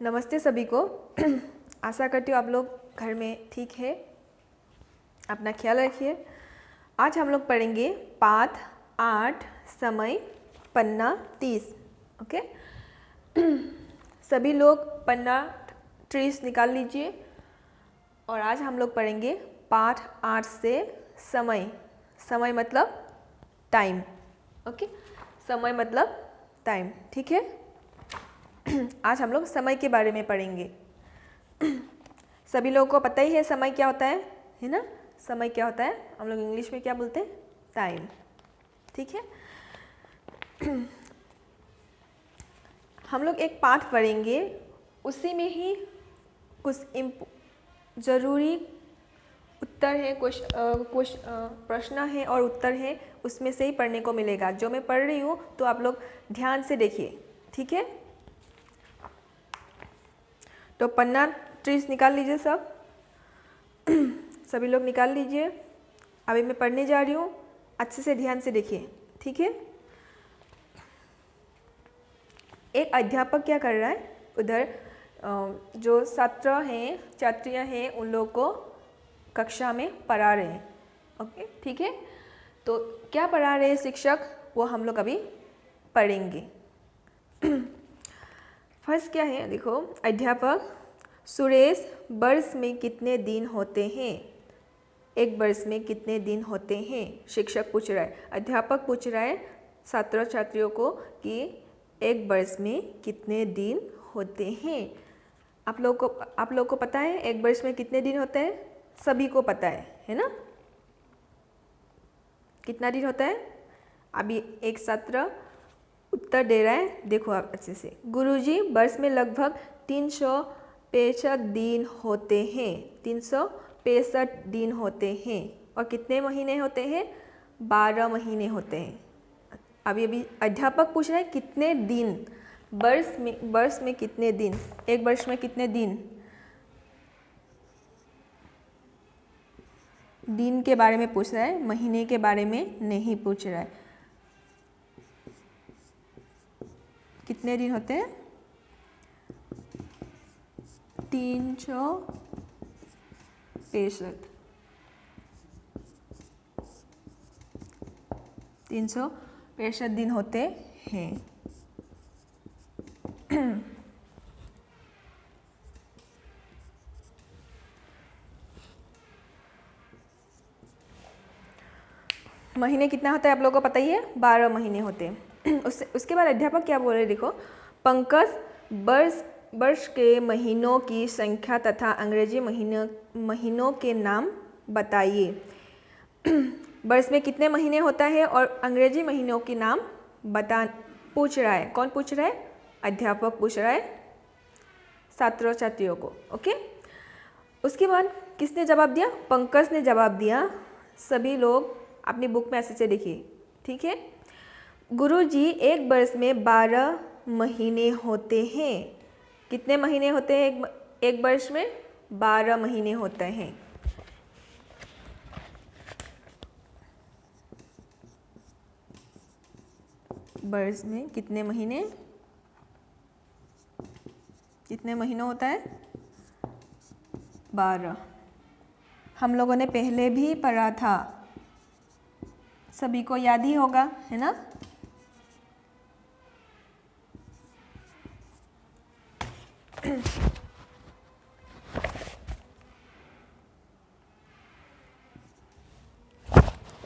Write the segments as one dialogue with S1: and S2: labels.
S1: नमस्ते सभी को। आशा करती हूँ आप लोग घर में ठीक है। अपना ख्याल रखिए। आज हम लोग पढ़ेंगे पाठ 8 समय पन्ना 30। ओके, सभी लोग पन्ना 30 निकाल लीजिए। और आज हम लोग पढ़ेंगे पाठ 8 से समय। समय मतलब टाइम। ओके, समय मतलब टाइम, ठीक है। आज हम लोग समय के बारे में पढ़ेंगे। सभी लोगों को पता ही है समय क्या होता है ना। समय क्या होता है, हम लोग इंग्लिश में क्या बोलते हैं, टाइम, ठीक है। हम लोग एक पाठ पढ़ेंगे, उसी में ही कुछ ज़रूरी उत्तर है, कुछ प्रश्न है और उत्तर है, उसमें से ही पढ़ने को मिलेगा। जो मैं पढ़ रही हूँ तो आप लोग ध्यान से देखिए, ठीक है। तो पन्ना 30 निकाल लीजिए सब। सभी लोग निकाल लीजिए। अभी मैं पढ़ने जा रही हूँ, अच्छे से ध्यान से देखिए, ठीक है। एक अध्यापक क्या कर रहा है, उधर जो छात्र हैं, छात्रियाँ हैं, उन लोगों को कक्षा में पढ़ा रहे हैं। ओके, ठीक है। तो क्या पढ़ा रहे हैं शिक्षक, वो हम लोग अभी पढ़ेंगे। फर्स्ट क्या है, देखो। अध्यापक, सुरेश, वर्ष में कितने दिन होते हैं? एक वर्ष में कितने दिन होते हैं? शिक्षक पूछ रहा है, अध्यापक पूछ रहा है छात्र छात्रियों को कि एक वर्ष में कितने दिन होते हैं। आप लोग को पता है एक वर्ष में कितने दिन होते हैं? सभी को पता है ना। कितना दिन होता है? अभी एक छात्र उत्तर दे रहा है, देखो आप अच्छे से। गुरुजी, वर्ष में लगभग 365 दिन होते हैं। 365 दिन होते हैं। और कितने महीने होते हैं? 12 महीने होते हैं। अभी अध्यापक पूछ रहे हैं कितने दिन, वर्ष में कितने दिन, एक वर्ष में कितने दिन। दिन के बारे में पूछ रहा है, महीने के बारे में नहीं पूछ रहा है। कितने दिन होते हैं? 365। 365 दिन होते हैं। महीने कितना होता है आप लोगों को पता ही है, 12 महीने होते हैं। उसके बाद अध्यापक क्या बोल रहे, देखो। पंकज, वर्ष के महीनों की संख्या तथा अंग्रेजी महीनों के नाम बताइए। वर्ष में कितने महीने होता है और अंग्रेजी महीनों के नाम पूछ रहा है। कौन पूछ रहा है? अध्यापक पूछ रहा है छात्र छात्रियों को। ओके, उसके बाद किसने जवाब दिया? पंकज ने जवाब दिया। सभी लोग अपनी बुक में ऐसे से देखिए, ठीक है। गुरुजी, एक वर्ष में 12 महीने होते हैं। कितने महीने होते हैं एक वर्ष में? 12 महीने होते हैं। वर्ष में कितने महीने, कितने महीनों होता है? 12। हम लोगों ने पहले भी पढ़ा था, सभी को याद ही होगा, है ना।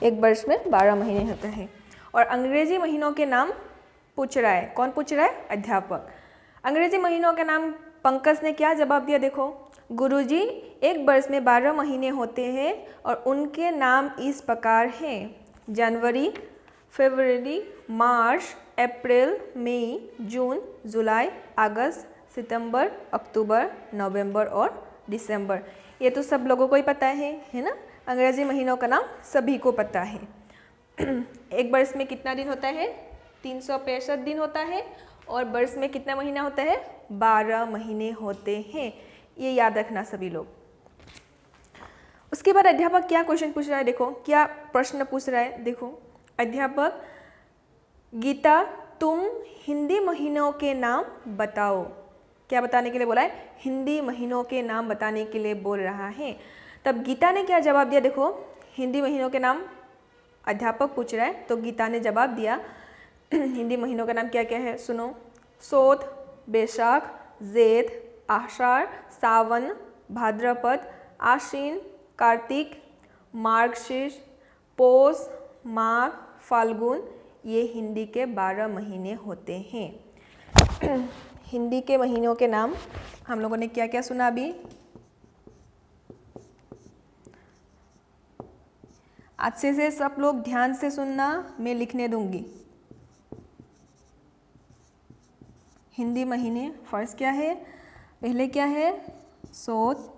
S1: एक वर्ष में 12 महीने होते हैं। और अंग्रेजी महीनों के नाम पूछ रहा है। कौन पूछ रहा है? अध्यापक। अंग्रेजी महीनों के नाम पंकज ने क्या जवाब दिया, देखो। गुरुजी, एक वर्ष में 12 महीने होते हैं और उनके नाम इस प्रकार हैं: जनवरी, फरवरी, मार्च, अप्रैल, मई, जून, जुलाई, अगस्त, सितंबर, अक्टूबर, नवंबर और दिसंबर। ये तो सब लोगों को ही पता है ना। अंग्रेजी महीनों का नाम सभी को पता है। एक वर्ष में कितना दिन होता है? 365 दिन होता है। और वर्ष में कितना महीना होता है? 12 महीने होते हैं। ये याद रखना सभी लोग। उसके बाद अध्यापक क्या क्वेश्चन पूछ रहा है, देखो। क्या प्रश्न पूछ रहा है, देखो। अध्यापक, गीता, तुम हिंदी महीनों के नाम बताओ। क्या बताने के लिए बोला है? हिंदी महीनों के नाम बताने के लिए बोल रहा है। तब गीता ने क्या जवाब दिया? देखो, हिंदी महीनों के नाम अध्यापक पूछ रहा है, तो गीता ने जवाब दिया हिंदी महीनों का नाम क्या क्या है, सुनो। सोत, बैसाख, जेठ, आषाढ़, सावन, भाद्रपद, आश्विन, कार्तिक, मार्गशीर्ष, पौष, माघ, फाल्गुन, ये हिंदी के 12 महीने होते हैं। हिंदी के महीनों के नाम हम लोगों ने क्या क्या सुना अभी? अच्छे से सब लोग ध्यान से सुनना, मैं लिखने दूंगी। हिंदी महीने फर्स्ट क्या है? पहले क्या है? सोत,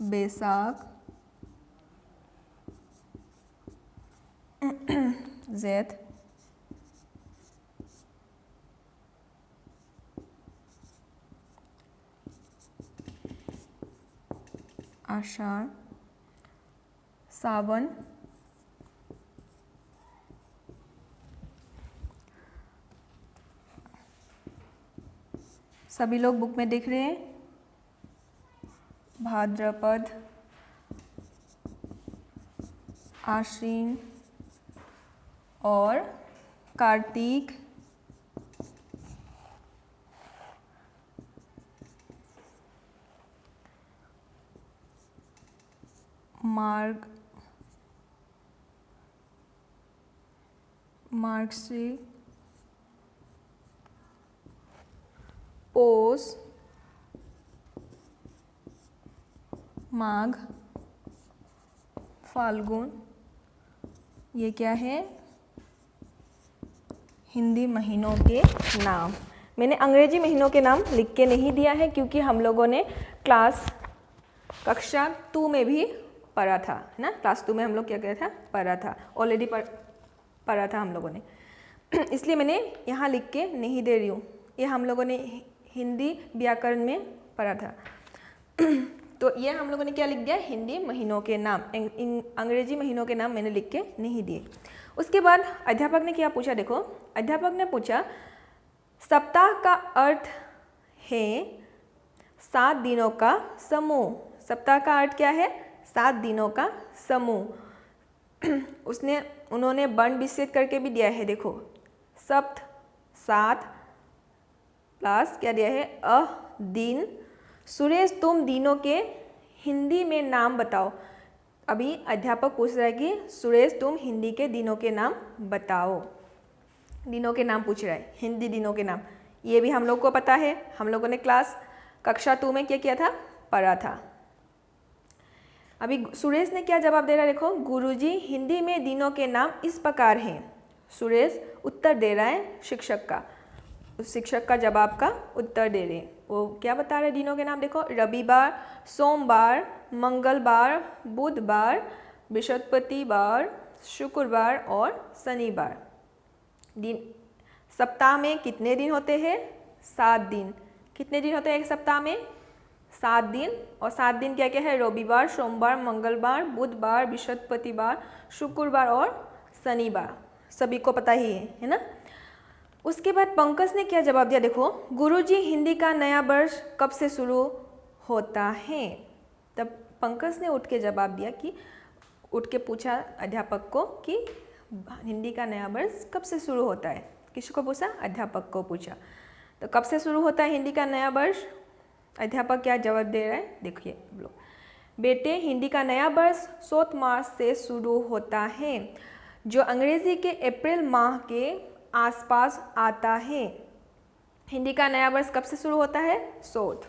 S1: बैसाख, जेठ, आषाढ़, सावन, सभी लोग बुक में देख रहे हैं, भाद्रपद, आश्विन और कार्तिक, मार्गशीर्ष, पौष, माघ, फाल्गुन, ये क्या है? हिंदी महीनों के नाम। मैंने अंग्रेजी महीनों के नाम लिख के नहीं दिया है क्योंकि हम लोगों ने कक्षा 2 में भी पढ़ा था, है ना। क्लास 2 में हम लोग क्या किया था? पढ़ा था, ऑलरेडी पढ़ा था हम लोगों ने, इसलिए मैंने यहाँ लिख के नहीं दे रही हूँ। ये हम लोगों ने हिंदी व्याकरण में पढ़ा था तो ये हम लोगों ने क्या लिख दिया? हिंदी महीनों के नाम। अंग्रेजी महीनों के नाम मैंने लिख के नहीं दिए। उसके बाद अध्यापक ने क्या पूछा? देखो, अध्यापक ने पूछा सप्ताह का अर्थ है 7 दिनों का समूह। सप्ताह का अर्थ क्या है? 7 दिनों का समूह। उन्होंने वर्ण विच्छेद करके भी दिया है। देखो, सप्त 7 प्लस क्या दिया है? दिन। सुरेश, तुम दिनों के हिंदी में नाम बताओ। अभी अध्यापक पूछ रहा है कि सुरेश तुम हिंदी के दिनों के नाम बताओ। दिनों के नाम पूछ रहा है, हिंदी दिनों के नाम। ये भी हम लोग को पता है, हम लोगों ने कक्षा 2 में क्या किया था? पढ़ा था। अभी सुरेश ने क्या जवाब दे रहा है? देखो, गुरुजी हिंदी में दिनों के नाम इस प्रकार हैं। सुरेश उत्तर दे रहा है शिक्षक का, उस शिक्षक का जवाब का उत्तर दे रहे हैं। वो क्या बता रहे दिनों के नाम? देखो, रविवार, सोमवार, मंगलवार, बुधवार, बृहस्पतिवार, शुक्रवार और शनिवार। दिन सप्ताह में कितने दिन होते हैं? 7 दिन। कितने दिन होते हैं एक सप्ताह में? 7 दिन। और 7 दिन क्या क्या है? रविवार, सोमवार, मंगलवार, बुधवार, बृहस्पतिवार, शुक्रवार और शनिवार। सभी को पता ही है ना। उसके बाद पंकज ने क्या जवाब दिया? देखो, गुरुजी हिंदी का नया वर्ष कब से शुरू होता है? तब पंकज ने उठ के जवाब दिया कि उठ के पूछा अध्यापक को कि हिंदी का नया वर्ष कब से शुरू होता है। किसको पूछा? अध्यापक को पूछा। तो कब से शुरू होता है हिंदी का नया वर्ष? अध्यापक क्या जवाब दे रहा है? देखिए लोग, बेटे हिंदी का नया वर्ष चौथ मार्च से शुरू होता है, जो अंग्रेजी के अप्रैल माह के आसपास आता है। हिंदी का नया वर्ष कब से शुरू होता है? चौथ।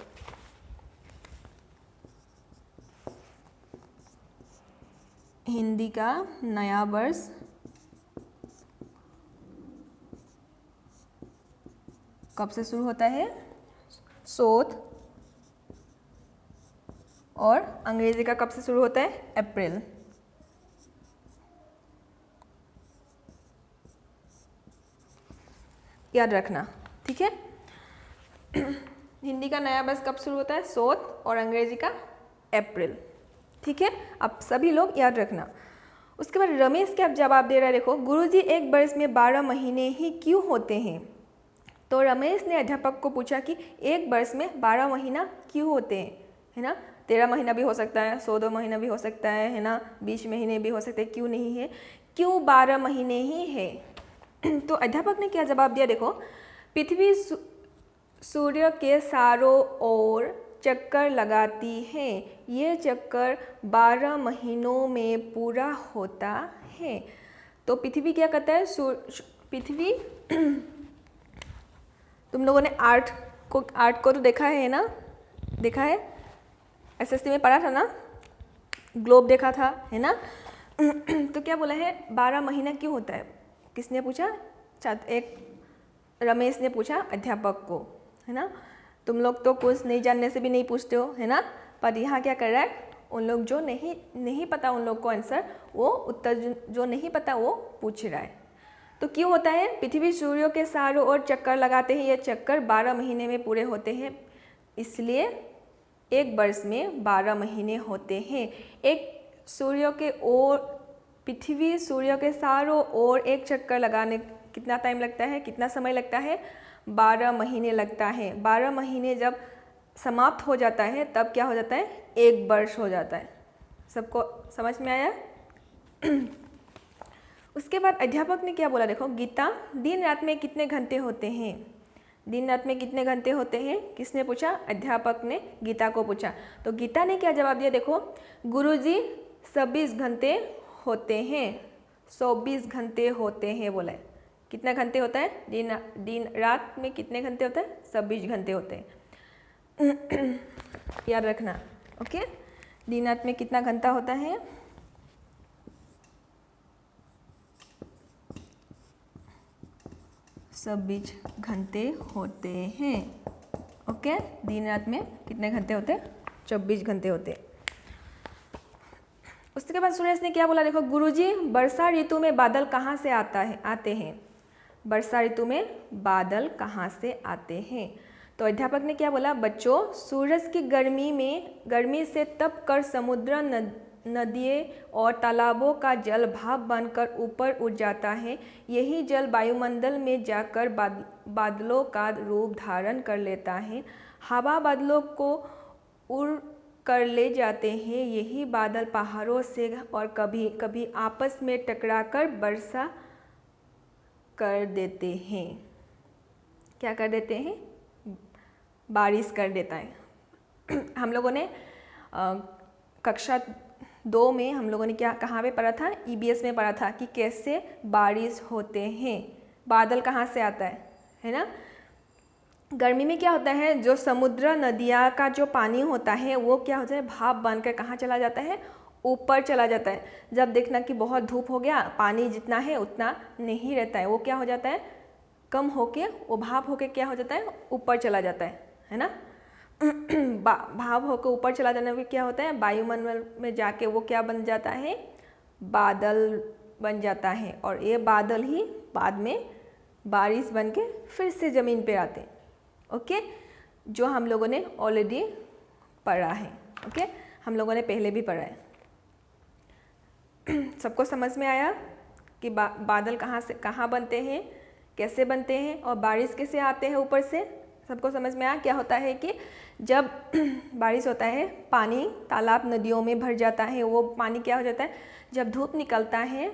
S1: हिंदी का नया वर्ष कब से शुरू होता है? चौथ। और अंग्रेजी का कब से शुरू होता है? अप्रैल। याद रखना, ठीक है। हिंदी का नया वर्ष कब शुरू होता है? चौथ और अंग्रेजी का अप्रैल, ठीक है। अब सभी लोग याद रखना। उसके बाद रमेश क्या जवाब दे रहा है, देखो, गुरुजी एक वर्ष में 12 महीने ही क्यों होते हैं। तो रमेश ने अध्यापक को पूछा कि एक वर्ष में 12 महीना क्यों होते हैं, है ना। 13 महीना भी हो सकता है, 14 महीना भी हो सकता है ना, 20 महीने भी हो सकते हैं, क्यों नहीं है, क्यों 12 महीने ही है। तो अध्यापक ने क्या जवाब दिया, देखो, पृथ्वी सूर्य के चारों ओर चक्कर लगाती है, ये चक्कर 12 महीनों में पूरा होता है। तो पृथ्वी क्या करता है, पृथ्वी तुम लोगों ने आर्ट को तो देखा है ना, देखा है, एसएससी में पढ़ा था ना, ग्लोब देखा था, है ना। तो क्या बोला है, 12 महीना क्यों होता है, किसने पूछा, एक रमेश ने पूछा अध्यापक को, है ना। तुम लोग तो कुछ नहीं जानने से भी नहीं पूछते हो, है ना, पर यहाँ क्या कर रहा है, उन लोग जो नहीं पता उन लोग को आंसर, वो उत्तर जो नहीं पता वो पूछ रहा है। तो क्यों होता है, पृथ्वी सूर्य के चारों ओर चक्कर लगाते हैं, ये चक्कर 12 महीने में पूरे होते हैं, इसलिए एक वर्ष में 12 महीने होते हैं। एक सूर्य के ओर, पृथ्वी सूर्य के चारों ओर एक चक्कर लगाने कितना टाइम लगता है, कितना समय लगता है, 12 महीने लगता है। 12 महीने जब समाप्त हो जाता है तब क्या हो जाता है, एक वर्ष हो जाता है। सबको समझ में आया। उसके बाद अध्यापक ने क्या बोला, देखो, गीता, दिन रात में कितने घंटे होते हैं, दिन रात में कितने घंटे होते हैं, किसने पूछा, अध्यापक ने गीता को पूछा। तो गीता ने क्या जवाब दिया, देखो, गुरुजी 26 घंटे होते हैं, 24 घंटे होते हैं, बोला है। कितना घंटे होता है, दिन रात में कितने घंटे होते हैं, 26 घंटे होते हैं। याद रखना, ओके। दिन रात में कितना घंटा होता है, 26 घंटे होते हैं, ओके। दिन रात में कितने घंटे होते हैं, 24 घंटे होते हैं। उसके बाद सुरेश ने क्या बोला, देखो, गुरुजी वर्षा ऋतु में बादल कहाँ से आते हैं, वर्षा ऋतु में बादल कहाँ से आते हैं। तो अध्यापक ने क्या बोला, बच्चों, सूरज की गर्मी से तप कर समुद्र, नदियों और तालाबों का जल भाप बनकर ऊपर उठ जाता है, यही जल वायुमंडल में जाकर बादलों का रूप धारण कर लेता है, हवा बादलों को उड़ कर ले जाते हैं, यही बादल पहाड़ों से और कभी कभी आपस में टकराकर वर्षा कर देते हैं। क्या कर देते हैं, बारिश कर देता है। हम लोगों ने कक्षा 2 में हम लोगों ने क्या कहाँ पे पढ़ा था, ईबीएस में पढ़ा था कि कैसे बारिश होते हैं, बादल कहाँ से आता है ना। गर्मी में क्या होता है, जो समुद्र नदियाँ का जो पानी होता है वो क्या होता है, भाप बनकर कहाँ चला जाता है, ऊपर चला जाता है। जब देखना कि बहुत धूप हो गया, पानी जितना है उतना नहीं रहता है, वो क्या हो जाता है, कम होके, वो भाप होके क्या हो जाता है, ऊपर चला जाता है ना। भाप होकर ऊपर चला जाने में क्या होता है, वायुमंडल में जाके वो क्या बन जाता है, बादल बन जाता है, और ये बादल ही बाद में बारिश बन के फिर से ज़मीन पे आते हैं, ओके। जो हम लोगों ने ऑलरेडी पढ़ा है, ओके, हम लोगों ने पहले भी पढ़ा है। सबको समझ में आया कि बादल कहाँ बनते हैं, कैसे बनते हैं, और बारिश कैसे आते हैं ऊपर से, सबको समझ में आया। क्या होता है कि जब बारिश होता है, पानी तालाब नदियों में भर जाता है, वो पानी क्या हो जाता है, जब धूप निकलता है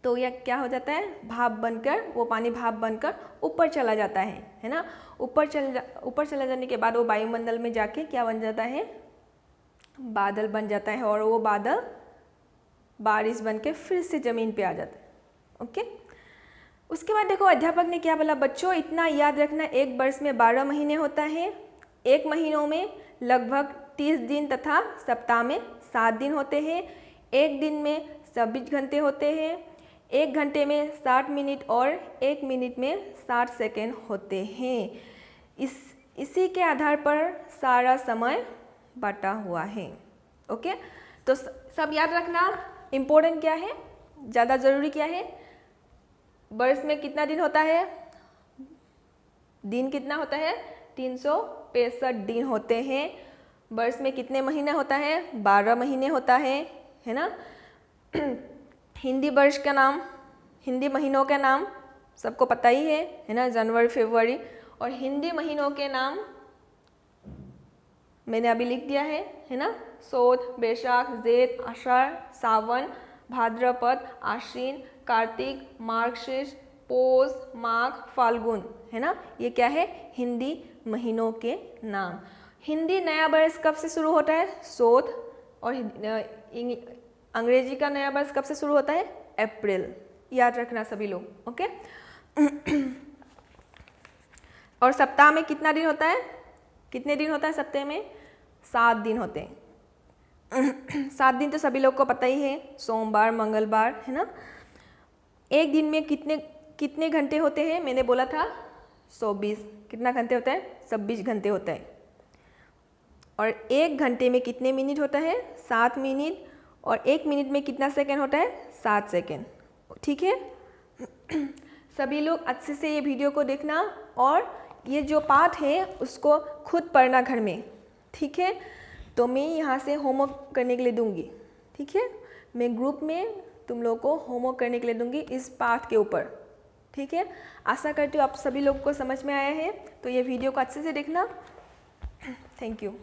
S1: तो यह क्या हो जाता है, भाप बनकर, वो पानी भाप बनकर ऊपर चला जाता है ना। ऊपर चला जाने के बाद वो वायुमंडल में जाके क्या बन जाता है, बादल बन जाता है, और वो बादल बारिश बन के फिर से ज़मीन पे आ जाता है, ओके। उसके बाद देखो, अध्यापक ने क्या बोला, बच्चों, इतना याद रखना, एक वर्ष में 12 महीने होता है, एक महीनों में लगभग 30 दिन तथा सप्ताह में 7 दिन होते हैं, एक दिन में 26 घंटे होते हैं, एक घंटे में 60 मिनट और एक मिनट में 60 सेकेंड होते हैं। इसी के आधार पर सारा समय बटा हुआ है, ओके। तो सब याद रखना, इम्पोर्टेंट क्या है, ज़्यादा ज़रूरी क्या है, वर्ष में कितना दिन होता है, दिन कितना होता है, 365 दिन होते हैं। वर्ष में कितने महीने होता है, 12 महीने होता है ना। हिंदी वर्ष का नाम, हिंदी महीनों के नाम सबको पता ही है ना, जनवरी, फरवरी। और हिंदी महीनों के नाम मैंने अभी लिख दिया है ना, सोत, बैशाख, जेठ, आषाढ़, सावन, भाद्रपद, आश्विन, कार्तिक, मार्गशीर्ष, पौष, माघ, फाल्गुन, है ना। ये क्या है, हिंदी महीनों के नाम। हिंदी नया वर्ष कब से शुरू होता है, सोत। और अंग्रेजी का नया वर्ष कब से शुरू होता है, अप्रैल। याद रखना सभी लोग, ओके। और सप्ताह में कितना दिन होता है, कितने दिन होता है सप्ताह में, 7 दिन होते हैं। 7 दिन तो सभी लोग को पता ही है, सोमवार, मंगलवार, है ना। एक दिन में कितने घंटे होते हैं, मैंने बोला था 24। कितना घंटे होता है, 26 घंटे होता है। और 1 घंटे में कितने मिनट होता है, 7 मिनट। और 1 मिनट में कितना सेकंड होता है, 7 सेकंड, ठीक है। सभी लोग अच्छे से ये वीडियो को देखना और ये जो पाठ है उसको खुद पढ़ना घर में, ठीक है। तो मैं यहाँ से होमवर्क करने के लिए दूंगी, ठीक है। मैं ग्रुप में तुम लोग को होमवर्क करने के लिए दूंगी इस पाठ के ऊपर, ठीक है। आशा करती हूँ आप सभी लोग को समझ में आया है। तो ये वीडियो को अच्छे से देखना। Thank you.